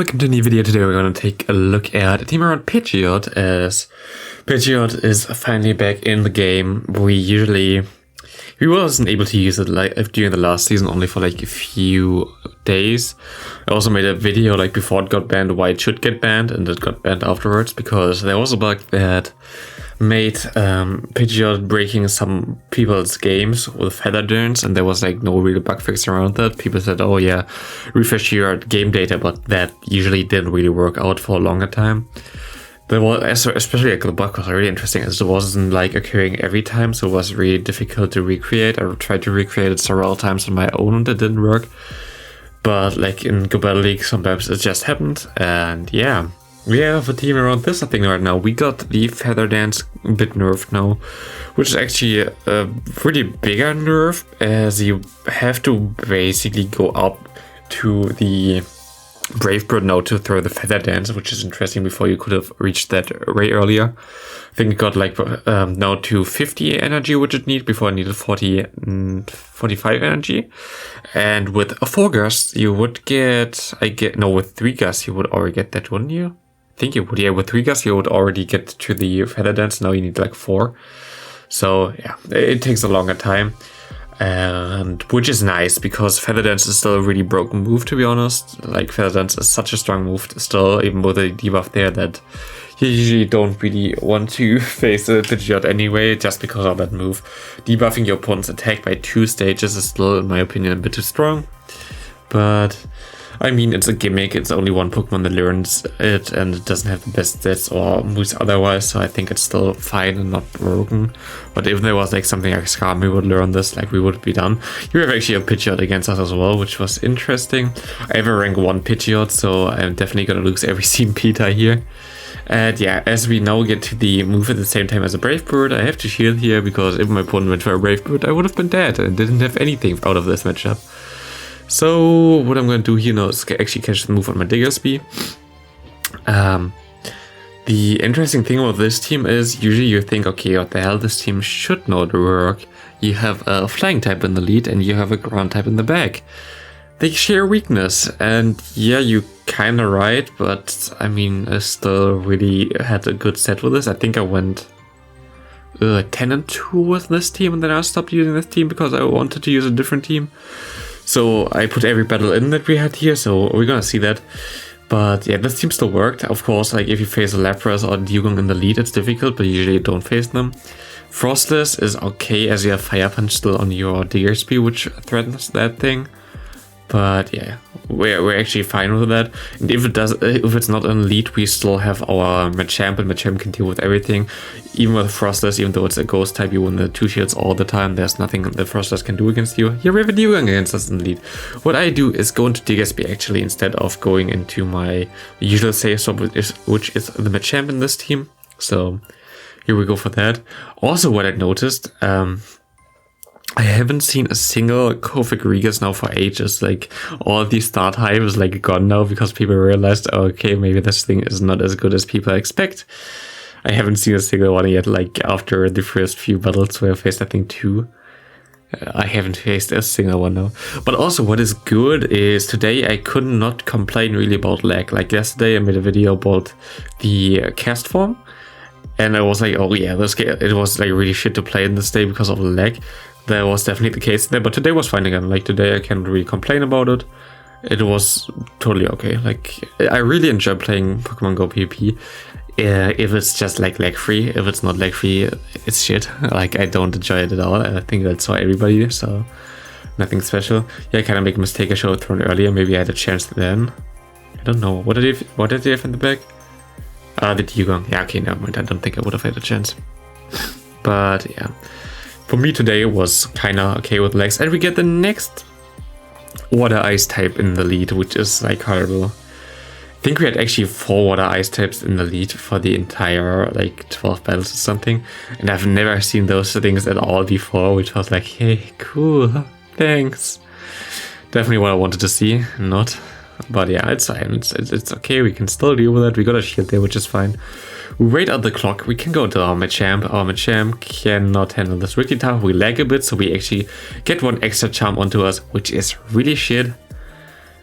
welcome to a new video. Today we're going to take a look at a team around Pidgeot, as Pidgeot is finally back in the game. We wasn't able to use it like during the last season, only for like a few days. I also made a video like before it got banned why it should get banned, and it got banned afterwards because there was a bug that made Pidgeot breaking some people's games with feather durns, and there was like no real bug fix around that. People said, oh yeah, refresh your game data, but that usually didn't really work out for a longer time. There was, especially like the bug was really interesting, as it wasn't like occurring every time, so it was really difficult to recreate. I tried to recreate it several times on my own and it didn't work, but like in Go Battle League sometimes it just happened. And yeah, we have a team around this thing right now. We got the Feather Dance a bit nerfed now, which is actually a pretty bigger nerf, as you have to basically go up to the Brave Bird now to throw the Feather Dance, which is interesting. Before you could have reached that way earlier. I think it got like now to 50 energy, which it needed. Before it needed 45 energy. And with a 4 gust, you would get, with 3 gusts, you would already get that, wouldn't you? I think you would, yeah, with 3 gusts, you would already get to the Feather Dance. Now you need like 4. So yeah, it takes a longer time. And which is nice, because Feather Dance is still a really broken move, to be honest. Like, Feather Dance is such a strong move still, even with a debuff there, that you usually don't really want to face a Pidgeot anyway, just because of that move. Debuffing your opponent's attack by 2 stages is still, in my opinion, a bit too strong. But I mean, it's a gimmick. It's only one Pokemon that learns it, and it doesn't have the best stats or moves otherwise, so I think it's still fine and not broken. But if there was like something like Skarmory would learn this, like, we would be done. You have actually a Pidgeot against us as well, which was interesting. I have a rank 1 Pidgeot, so I'm definitely gonna lose every Peta here. And yeah, as we now get to the move at the same time as a Brave Bird, I have to shield here, because if my opponent went for a Brave Bird, I would have been dead and didn't have anything out of this matchup. So what I'm going to do here now is actually catch the move on my DSP. The interesting thing about this team is usually you think, okay, what the hell, this team should know the work. You have a flying type in the lead and you have a ground type in the back. They share weakness, and yeah, you kind of right, but I mean, I still really had a good set with this. I think I went 10-2 with this team, and then I stopped using this team because I wanted to use a different team. So I put every battle in that we had here, so we're gonna see that. But yeah, this team still worked. Of course, like if you face a Lapras or Dugong in the lead, it's difficult, but usually you don't face them. Frostless is okay, as you have Fire Punch still on your DSP, which threatens that thing. But yeah, we're actually fine with that. And if it's not an elite, we still have our Machamp, and Machamp can deal with everything. Even with Frostless, even though it's a ghost type, you win the 2 shields all the time. There's nothing that Frostless can do against you. Here we have a Dugong against us in the lead. What I do is go into DSP actually, instead of going into my usual save stop, which is the Machamp in this team. So here we go for that. Also, what I noticed, I haven't seen a single Kofic Regas now for ages. Like, all the start hype is like gone now, because people realized, oh, okay, maybe this thing is not as good as people expect. I haven't seen a single one yet, like after the first few battles where I faced, I think, 2. I haven't faced a single one now. But also what is good is today I could not complain really about lag. Like yesterday I made a video about the cast form, and I was like, oh yeah, it was like really shit to play in this day because of the lag. That was definitely the case there, but today was fine again. Like today I can't really complain about it. It was totally okay. Like, I really enjoy playing Pokemon Go PvP. If it's just like lag free, if it's not lag free, it's shit. Like, I don't enjoy it at all. I think that's why everybody, so nothing special. Yeah, I kind of make a mistake. I should have thrown earlier. Maybe I had a chance then. I don't know. What did they have in the back? The Dugong. Yeah, okay, never mind. I don't think I would have had a chance. But yeah. For me today was kind of okay with legs, and we get the next water ice type in the lead, which is like horrible. I think we had actually 4 water ice types in the lead for the entire like 12 battles or something, and I've never seen those things at all before, which was like, hey, cool, thanks. Definitely what I wanted to see, not. But yeah, it's fine. It's okay. We can still deal with it. We got a shield there, which is fine. We wait out the clock. We can go to our Machamp. Our Machamp cannot handle this Ricky tower. We lag a bit, so we actually get 1 extra charm onto us, which is really shit.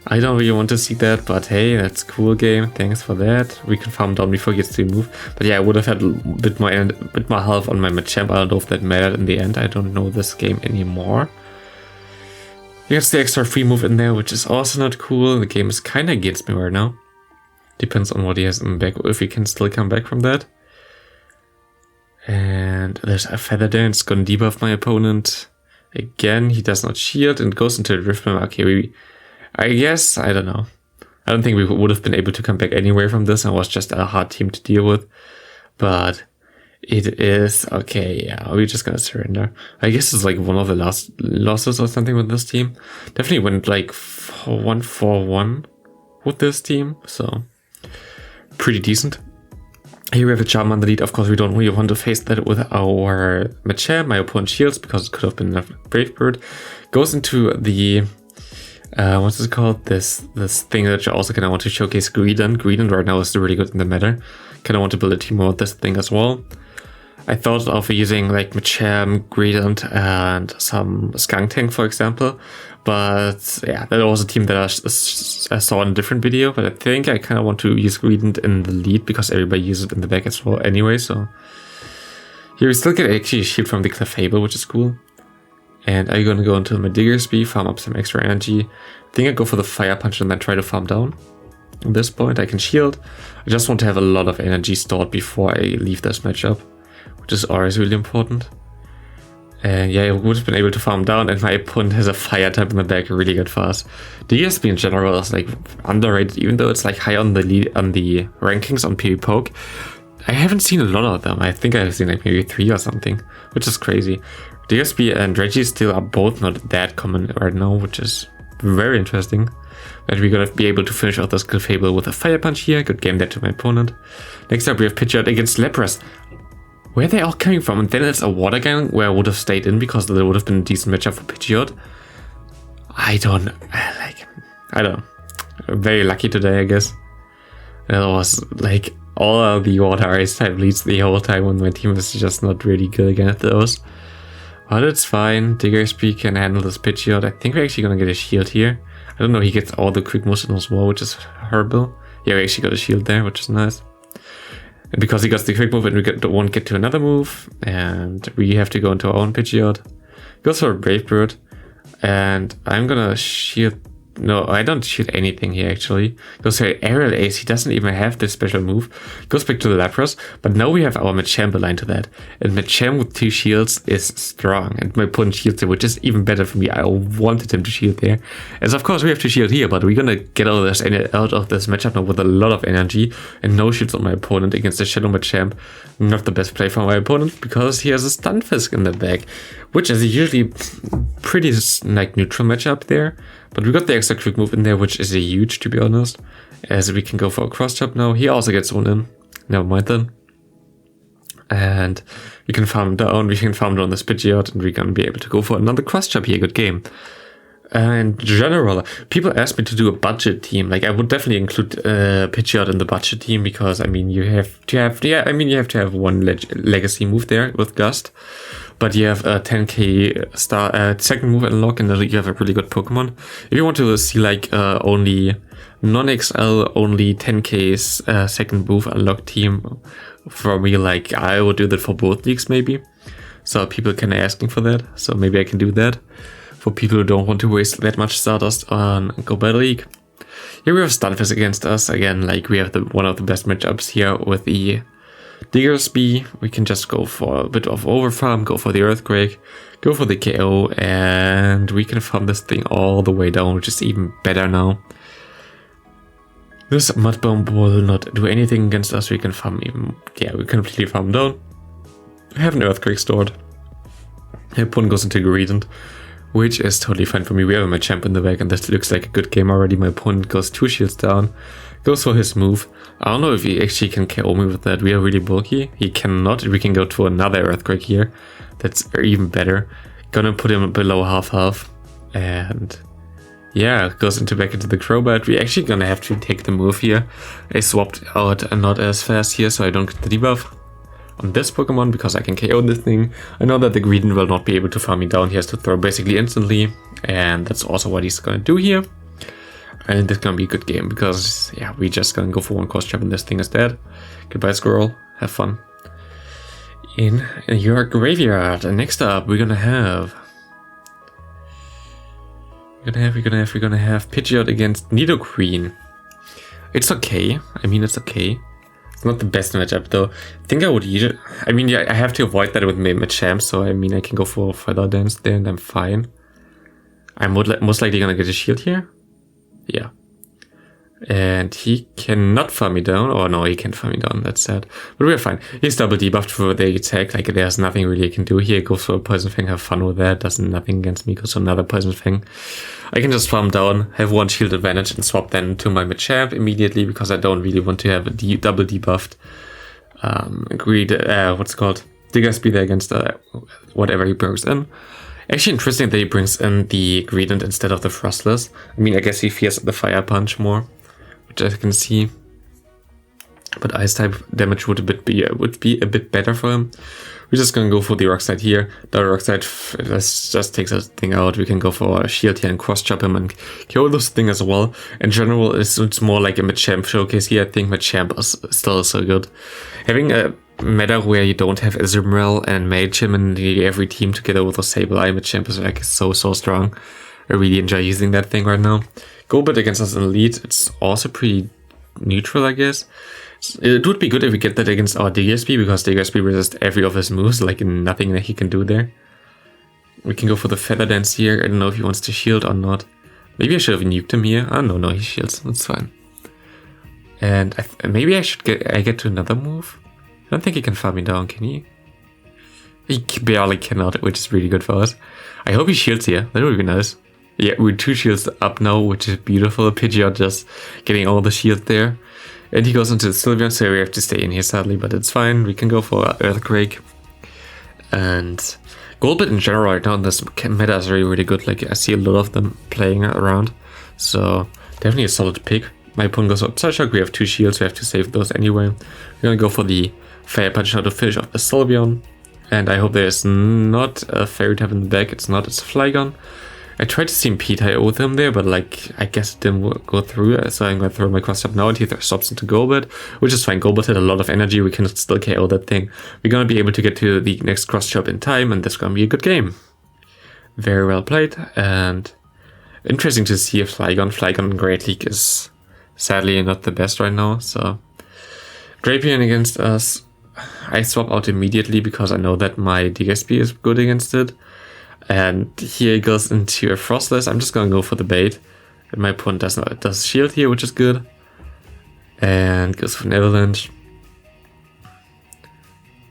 I don't really want to see that, but hey, that's cool game. Thanks for that. We can farm down before he gets to move. But yeah, I would have had a bit more health on my Machamp. I don't know if that mattered in the end. I don't know this game anymore. He gets the extra free move in there, which is also not cool. The game is kind of against me right now. Depends on what he has in the back, if he can still come back from that. And there's a Feather there, and it's gonna debuff my opponent. Again, he does not shield and goes into a Drift Bomb. Okay, I guess, I don't know. I don't think we would have been able to come back anywhere from this. It was just a hard team to deal with. But it is, okay, yeah, we're just gonna surrender. I guess it's like one of the last losses or something with this team. Definitely went like 1-4-1 with this team, so pretty decent. Here we have a Charm on the lead. Of course, we don't really want to face that with our Machamp. My opponent shields because it could have been a Brave Bird. Goes into the what's it called? This thing that you also kind of want to showcase, Greedent. Greedent right now is really good in the meta. Kind of want to build a team with this thing as well. I thought of using like Machamp, Greedent, and some Skunk Tank, for example. But yeah, that was a team that I saw in a different video. But I think I kind of want to use Greedent in the lead because everybody uses it in the back as well anyway. So here we still get actually a shield from the Clefable, which is cool. And I'm gonna go into my DSP, farm up some extra energy. I think I go for the Fire Punch and then try to farm down. At this point I can shield. I just want to have a lot of energy stored before I leave this matchup, which is always really important. And yeah, I would have been able to farm down, and my opponent has a Fire type in the back really good fast. DSP in general is like underrated, even though it's like high on the rankings on PvPoke. I haven't seen a lot of them. I think I've seen like maybe 3 or something, which is crazy. DSP and Reggie still are both not that common right now, which is very interesting. But we're gonna be able to finish off this Clefable with a Fire Punch here. Good game there to my opponent. Next up we have Pidgeot against Lapras. Where are they all coming from? And then it's a Water Gun where I would have stayed in because there would have been a decent matchup for Pidgeot. I don't know. I'm very lucky today, I guess. That was like all the Water Ice type leads the whole time when my team is just not really good against those. But it's fine. DSP can handle this Pidgeot. I think we're actually gonna get a shield here. I don't know, he gets all the quick moves in as well, which is horrible. Yeah, we actually got a shield there, which is nice. And because he got the quick move and we won't get to another move, and we have to go into our own Pidgeot. Goes for a Brave Bird, and I'm gonna shield. No, I don't shield anything here actually. Goes for Aerial Ace, he doesn't even have this special move. Goes back to the Lapras, but now we have our Machamp aligned to that. And Machamp with 2 shields is strong, and my opponent shields there, which is even better for me. I wanted him to shield there. As of course we have to shield here, but we're gonna get out of this matchup now with a lot of energy, and no shields on my opponent against the Shadow Machamp. Not the best play for my opponent, because he has a Stunfisk in the back, which is usually pretty like neutral matchup there. But we got the extra quick move in there, which is a huge, to be honest. As we can go for a cross chop now. He also gets one in. Never mind then. And we can farm down. We can farm down this Pidgeot, and we're gonna be able to go for another cross chop here. Good game. In general, people ask me to do a budget team. Like, I would definitely include Pidgeot in the budget team because I mean you have to have one legacy move there with Gust. But you have a 10k second move unlock, and you have a really good Pokemon. If you want to see like only non-XL, only 10k second move unlock team, for me, like I would do that for both leagues maybe. So people can asking for that, so maybe I can do that for people who don't want to waste that much Stardust on Go Battle League. Here we have Stunfisk against us again. Like we have one of the best matchups here with the DSP. We can just go for a bit of overfarm, go for the Earthquake, go for the KO, and we can farm this thing all the way down, which is even better now. This Mud Bomb will not do anything against us. We can farm even, yeah, we can completely farm down. We have an Earthquake stored. My opponent goes into Greedent, which is totally fine for me. We have a Machamp in the back, and this looks like a good game already. My opponent goes 2 shields down, goes for his move. I don't know if he actually can KO me with that. We are really bulky. He cannot. We can go to another Earthquake here. That's even better. Gonna put him below half health. And yeah, goes back into the Crobat. We're actually gonna have to take the move here. I swapped out and not as fast here, so I don't get the debuff on this Pokemon because I can KO this thing. I know that the Greedent will not be able to farm me down. He has to throw basically instantly, and that's also what he's gonna do here. I think this is gonna be a good game because yeah, we just gonna go for one cross trap and this thing is dead. Goodbye, squirrel. Have fun. In your graveyard. And next up, we're gonna have Pidgeot against Nidoqueen. It's okay. I mean, it's okay. It's not the best matchup though. I think I would use it. I mean, yeah, I have to avoid that with Machamp, so I mean, I can go for Feather Dance there and I'm fine. I'm most likely gonna get a shield here. Yeah. And he cannot farm me down. Oh no, he can't farm me down. That's sad. But we're fine. He's double debuffed for the attack. Like, there's nothing really I can do here. Goes for a Poison Fang. Have fun with that. Does nothing against me. Goes for another Poison Fang. I can just farm down, have one shield advantage, and swap then to my Machamp immediately because I don't really want to have a double debuffed what's it called? DSP there against whatever he brings in. Actually interesting that he brings in the Greedent instead of the Frostless. I mean, I guess he fears the Fire Punch more, which I can see. But Ice type damage would be a bit better for him. We're just gonna go for the Rock Slide here. The Rock Slide just takes that thing out. We can go for a shield here and cross chop him and kill this thing as well. In general, it's more like a Machamp showcase here. I think Machamp is still so good. Having a meta where you don't have Azumarill and Machamp in every team together with a Sableye, Machamp is like so strong. I really enjoy using that thing right now. Golbat against us in Elite, it's also pretty neutral, I guess. It would be good if we get that against our DSP, because DSP resists every of his moves, like nothing that he can do there. We can go for the Feather Dance here. I don't know if he wants to shield or not. Maybe I should have nuked him here. Oh no, he shields. That's fine. And maybe I should get to another move. I don't think he can farm me down, can he? He barely cannot, which is really good for us. I hope he shields here. That would be nice. Yeah, we're 2 shields up now, which is beautiful. Pidgeot just getting all the shield there. And he goes into the Sylveon, so we have to stay in here sadly, but it's fine. We can go for Earthquake. And Golbat in general right now in this meta is really good. Like, I see a lot of them playing around. So definitely a solid pick. My opponent goes for Psyshock. We have 2 shields, we have to save those anyway. We're gonna go for the Fire Punch now to finish off the Sylveon. And I hope there's not a Fairy type in the back. It's not, it's a Flygon. I tried to steam P-type with him there, but like, I guess it didn't go through, so I'm going to throw my cross up now, and he stops into Golbat, which is fine. Golbat had a lot of energy, we can still KO that thing. We're going to be able to get to the next cross chop in time, and this is going to be a good game. Very well played, and interesting to see a Flygon in Great League is sadly not the best right now, so Drapion against us, I swap out immediately because I know that my DSP is good against it. And here it goes into a Frostless. I'm just gonna go for the bait. And my opponent does shield here, which is good. And goes for an Avalanche.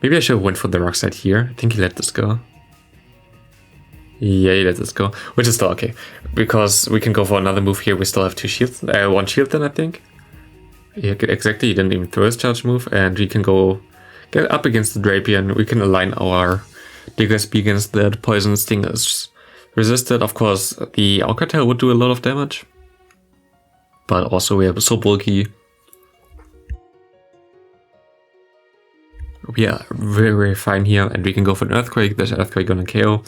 Maybe I should have went for the Rock Slide here. I think he let this go. Yeah, he let this go. Which is still okay. Because we can go for another move here. We still have 2 shields. 1 shield then, I think. Yeah, exactly. He didn't even throw his charge move. And we can go get up against the Drapion. We can align our DSP against that. Poison Sting is resisted. Of course, the Alcatel would do a lot of damage. But also we are so bulky. We are very fine here, and we can go for an Earthquake. There's Earthquake gonna KO.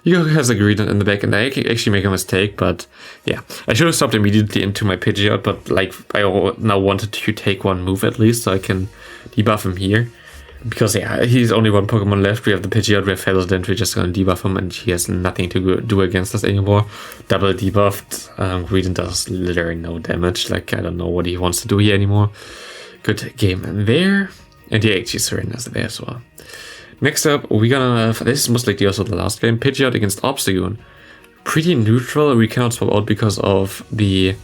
He has a Greedent in the back, and I actually make a mistake, but yeah. I should have stopped immediately into my Pidgeot, but like, I now wanted to take one move at least, so I can debuff him here. Because yeah, he's only 1 Pokemon left. We have the Pidgeot, we have Feather Dance, we're just gonna debuff him, and he has nothing to do against us anymore. Double debuffed. Greedent does literally no damage. Like, I don't know what he wants to do here anymore. Good game there. And he actually surrenders there as well. Next up, we're gonna have, this is most likely also the last game, Pidgeot against Obstagoon. Pretty neutral. We cannot swap out because of the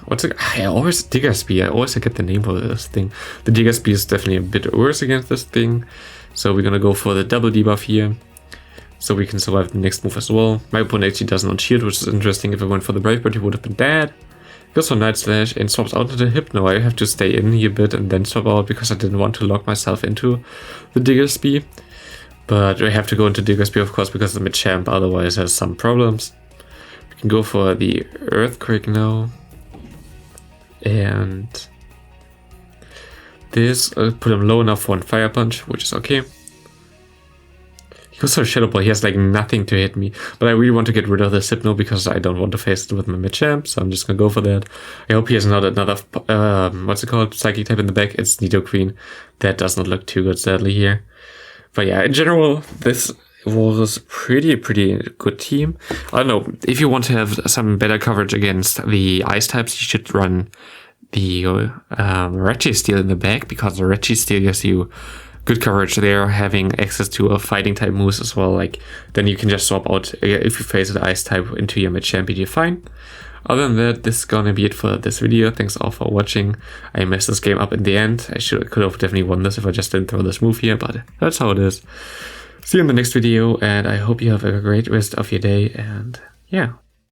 what's it? I always DSP. I always forget the name of this thing. The DSP is definitely a bit worse against this thing. So we're gonna go for the double debuff here, so we can survive the next move as well. My opponent actually does not shield, which is interesting. If I went for the Brave Bird, he would have been dead. Goes for Night Slash and swaps out into Hypno. I have to stay in here a bit and then swap out because I didn't want to lock myself into the DSP. But I have to go into DSP, of course, because the Machamp otherwise has some problems. We can go for the Earthquake now. And this put him low enough for 1 Fire Punch, which is okay. He was so shittable, he has like nothing to hit me. But I really want to get rid of the Hypno because I don't want to face it with my Machamp, so I'm just gonna go for that. I hope he has not another, what's it called, Psychic type in the back. It's Nidoqueen. That does not look too good, sadly, here. But yeah, in general, this was pretty good team. I don't know, if you want to have some better coverage against the Ice types, you should run the Registeel in the back, because the Registeel gives you good coverage there, having access to a fighting type moves as well. Like, then you can just swap out if you face the Ice type into your Machamp, you're fine. Other than that, this is gonna be it for this video. Thanks all for watching. I messed this game up in the end. Could have definitely won this if I just didn't throw this move here, but that's how it is. See you in the next video, and I hope you have a great rest of your day, and yeah.